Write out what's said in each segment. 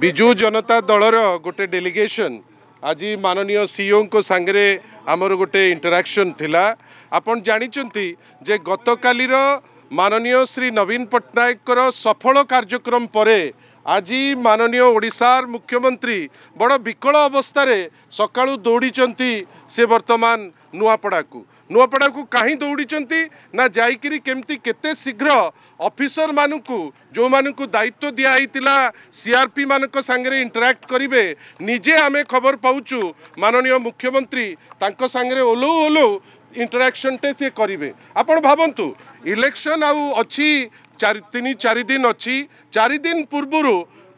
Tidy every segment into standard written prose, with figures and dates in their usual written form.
विजु जनता दलर गोटे डेलीगेशन आज माननीय सीओ को सांगरे आमर गोटे इंटराक्शन थिला। आपण जानिचंती जे गतकालीर माननीय श्री नवीन पट्टनायक सफल कार्यक्रम परे आज माननीय ओडिशार मुख्यमंत्री बड़ विकल अवस्था सकाळू दौड़ीचंती से वर्तमान नुआपड़ा को कहीं दौड़ीचंती ना जाइकिरी केमती केते शीघ्र ऑफिसर मानकू जो मानकू दायित्व दिया हितिला सीआरपी मानक सांगरे इंटरैक्ट करिवे निजे आमे खबर पाउचु माननीय मुख्यमंत्री तांको सांगरे ओलो ओलो इंटरैक्शन टे से करिवे। आपण भाबंतु इलेक्शन आउ अछि 3-4 दिन अच्छी 4 दिन पूर्वर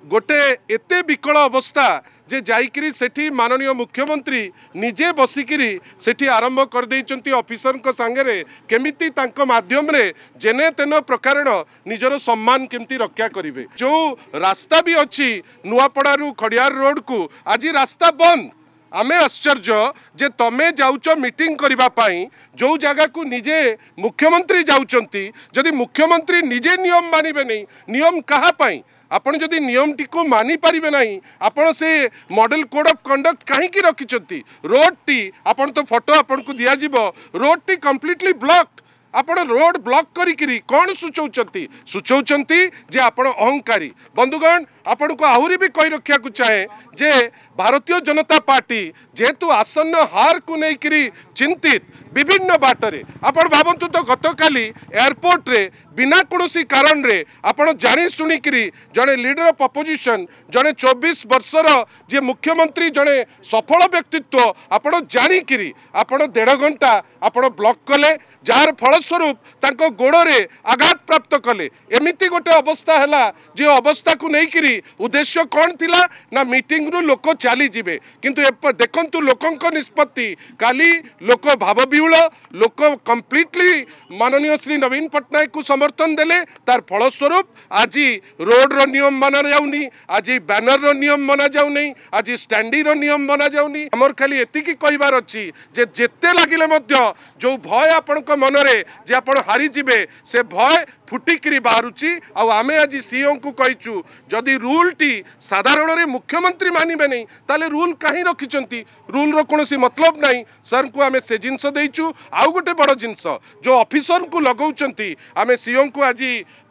गोटे एते विकल अवस्था जे जाइकिरी सेठी माननीय मुख्यमंत्री निजे बसिकिरी सेठी आरंभ कर देइचंती ऑफिसर को सांगरे केमिति तांको माध्यम रे जेने तेन प्रकार निजर सम्मान केमिति रक्षा करिवे। जो रास्ता भी अच्छी नुआपड़ारू खड़ियार रोड को आज रास्ता बंद। आमे आश्चर्य जे तमे जाउच मीटिंग करिबा पाई जो जगह को निजे मुख्यमंत्री जाउचंती जदि मुख्यमंत्री निजे नियम मानिबे नहीं नियम कहा पाई आपण जदि नियम टी को मानी पारिबे नहीं आपण से मॉडल कोड ऑफ कंडक्ट कहीं की रखिचंती रोड टी आपण तो फोटो आपण को दिया जिवो रोड टी कंप्लीटली ब्लॉक्ड। आपण रोड ब्लॉक करी कौन सूचौचंती जे आपण अहंकारी। बंधुगण आपण को आहुरी भी कही रखा को चाहे जे भारतीय जनता पार्टी जेहेतु आसन्न हार को लेकर चिंतित विभिन्न बाटरे आपण भावतु तो गतकाली एयरपोर्ट रे बिना कोनोसी कारण रे आपण जानी सुनिकरी जड़े लीडर ऑफ अपोजिशन जड़े 24 वर्षर जे मुख्यमंत्री जड़े सफल व्यक्तित्व आपण जानिकरी आपण 1.5 घंटा आपण ब्लॉक कले जार फलस्वरूप तांको गोड़े आघात प्राप्त कले। एमिति गोटे अवस्था है जे अवस्था को लेकर उद्देश्य कौन थिला ना मीटिंग रु लोक चली जिबे किंतु देखंतु लोकंक निष्पत्ति काली लोक भावविहुल लोक कंप्लीटली माननीय श्री नवीन पट्टनायक को समर्थन देले तार फलस्वरूप आज रोड रो नियम माना जाउनी आज बैनर रो नियम माना जाउनी आज स्टैंडी रो नियम माना जाउनी। हमर खाली एतिकी कहिबार अछि जे जेते लागिले मध्य जो भय आपनक मनरे जे आपण हारी जिबे से भय फुटिकी बाहरुची आमे आज सीओ को कहीचु जदि रूल टी साधारण रे मुख्यमंत्री मानिबे नहीं ताले रूल कहीं रखिचंती रूल रो कोनोसी मतलब नहीं। सर को आमे से जिंस देइचु आउ गोटे बड़ जिंस जो ऑफिसर को लगाउचंती आमे सीओ को आज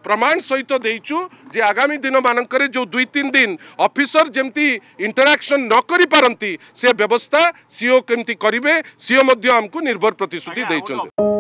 प्रमाण सहित देइचु जे आगामी दिन मानकरे जो 2-3 दिन ऑफिसर जेमती इंटरैक्शन न करि पारंती से व्यवस्था सीओ केमती करिवे सीओ मध्य हमको निर्भर प्रतिश्रुति देइचंती।